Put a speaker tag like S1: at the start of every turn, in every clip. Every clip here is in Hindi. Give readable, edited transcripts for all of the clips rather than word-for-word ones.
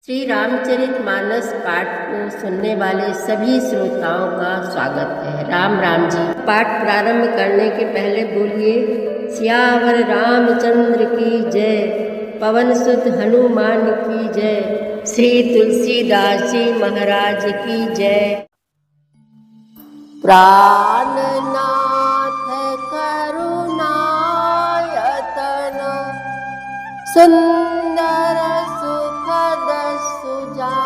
S1: श्री रामचरितमानस पाठ को सुनने वाले सभी श्रोताओं का स्वागत है। राम राम जी। पाठ प्रारंभ करने के पहले बोलिए सियावर रामचंद्र की जय, पवन सुत हनुमान की जय, श्री तुलसीदास जी महाराज की जय। प्राणनाथ करुणायतन सुंदर सुखद सुजान,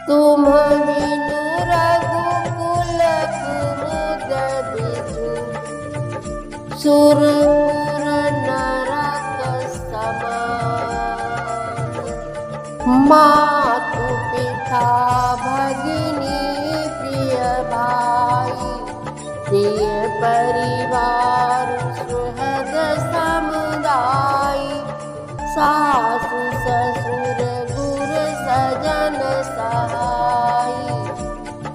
S1: तुम बिनु रघुकुल कुमुद बिधु, सुरपुर नरक समान। मातु पिता भगिनी प्रिय भाई, प्रिय परिवार सुहृद समुदाय, सासु ससुर गुर सजन सहाय,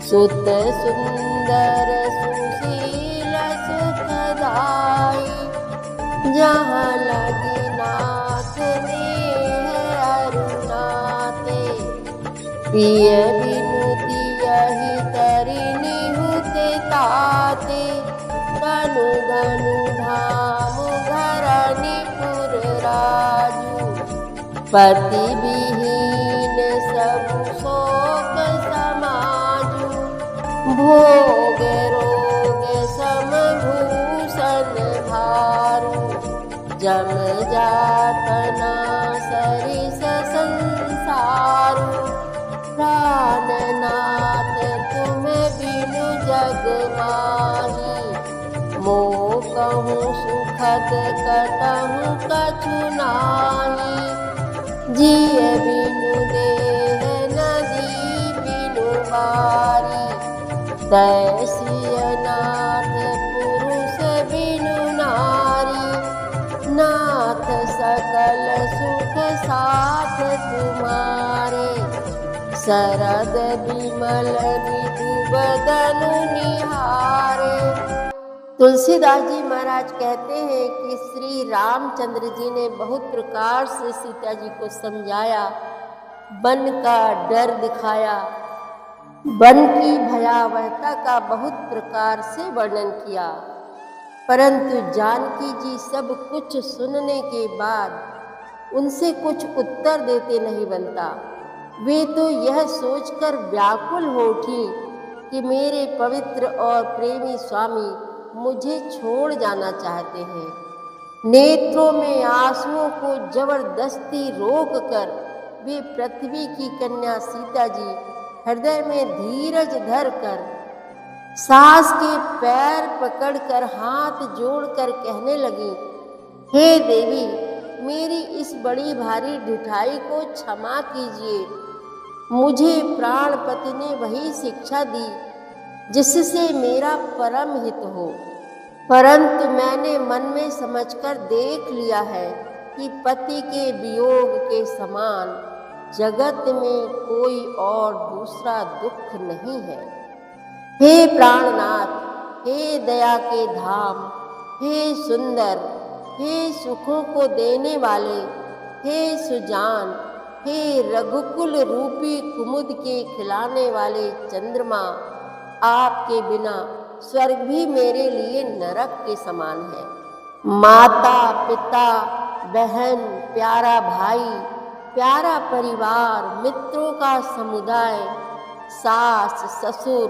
S1: सुत सुंदर सुशील सुखदाई, जहाँ लगी नाथ नेह अरुणाते, प्रिय विनुति यही तरिणी हुते ताते, धनु धनु धाम धरणी पुर राजू, पति विहीन सब शोक समाजू, भोग रोग समभूषण भारू, जम जातना सरिस संसारू, प्राणनाथ तुम बिनु जग माही, मोह कहूँ सुखद कटहु कछु नाही, जिय बिनु देह नदी बिनु बारी, तैसिय नाथ पुरुष बिनु नारी, नाथ सकल सुख साथ तुम्हारे, शरद विमल विधु बदनु निहारे। तुलसीदास जी महाराज कहते हैं कि श्री रामचंद्र जी ने बहुत प्रकार से सीता जी को समझाया, वन का डर दिखाया, वन की भयावहता का बहुत प्रकार से वर्णन किया, परंतु जानकी जी सब कुछ सुनने के बाद उनसे कुछ उत्तर देते नहीं बनता। वे तो यह सोचकर व्याकुल हो उठी कि मेरे पवित्र और प्रेमी स्वामी मुझे छोड़ जाना चाहते हैं। नेत्रों में आंसुओं को जबरदस्ती रोककर वे पृथ्वी की कन्या सीता जी हृदय में धीरज धर कर, सास के पैर पकड़कर हाथ जोड़कर कहने लगी, हे देवी, मेरी इस बड़ी भारी ढिठाई को क्षमा कीजिए। मुझे प्राणपति ने वही शिक्षा दी जिससे मेरा परम हित हो, परंतु मैंने मन में समझकर देख लिया है कि पति के वियोग के समान जगत में कोई और दूसरा दुख नहीं है। हे प्राणनाथ, हे दया के धाम, हे सुंदर, हे सुखों को देने वाले, हे सुजान, हे रघुकुल रूपी कुमुद के खिलाने वाले चंद्रमा, आपके बिना स्वर्ग भी मेरे लिए नरक के समान है। माता पिता बहन प्यारा भाई प्यारा परिवार मित्रों का समुदाय, सास ससुर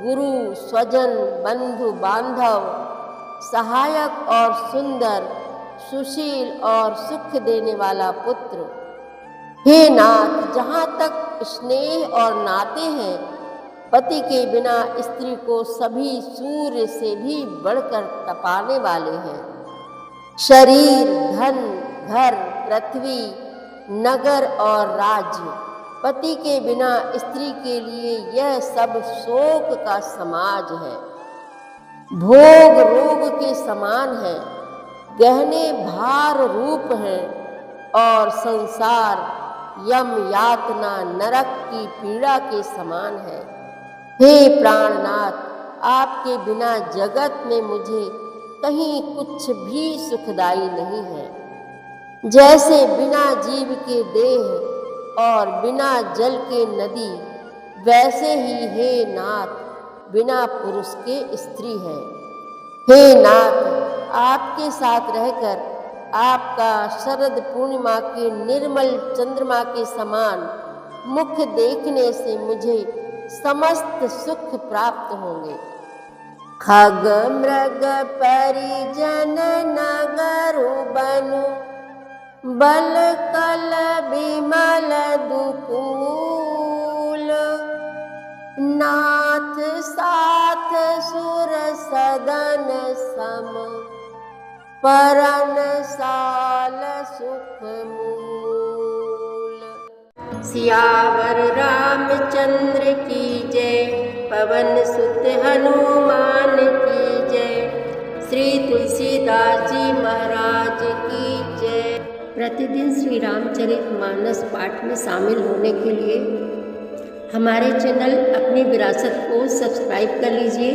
S1: गुरु स्वजन बंधु बांधव, सहायक और सुंदर सुशील और सुख देने वाला पुत्र, हे नाथ, जहाँ तक स्नेह और नाते हैं, पति के बिना स्त्री को सभी सूर्य से भी बढ़कर तपाने वाले हैं। शरीर धन घर पृथ्वी नगर और राज्य, पति के बिना स्त्री के लिए यह सब शोक का समाज है, भोग रोग के समान है, गहने भार रूप है, और संसार यम यातना नरक की पीड़ा के समान है। हे प्राणनाथ, आपके बिना जगत में मुझे कहीं कुछ भी सुखदाई नहीं है। जैसे बिना जीव के देह और बिना जल के नदी, वैसे ही हे नाथ बिना पुरुष के स्त्री है। हे नाथ, आपके साथ रहकर आपका शरद पूर्णिमा के निर्मल चंद्रमा के समान मुख देखने से मुझे समस्त सुख प्राप्त होंगे। खग मृग परिजन नगरु बनु, बल कल विमल दुकूल। नाथ साथ सुर सदन सम, परन साल सुख मूल। सियावर रामचंद्र की जय, पवन सुत हनुमान की जय, श्री तुलसीदास जी महाराज की जय। प्रतिदिन श्री रामचरितमानस पाठ में शामिल होने के लिए हमारे चैनल अपनी विरासत को सब्सक्राइब कर लीजिए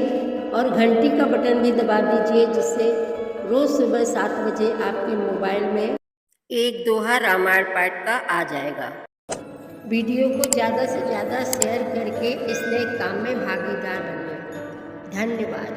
S1: और घंटी का बटन भी दबा दीजिए, जिससे रोज़ सुबह 7 बजे आपके मोबाइल में एक दोहा रामायण पाठ का आ जाएगा। वीडियो को ज़्यादा से ज़्यादा शेयर करके इस नए काम में भागीदार बनिए। धन्यवाद।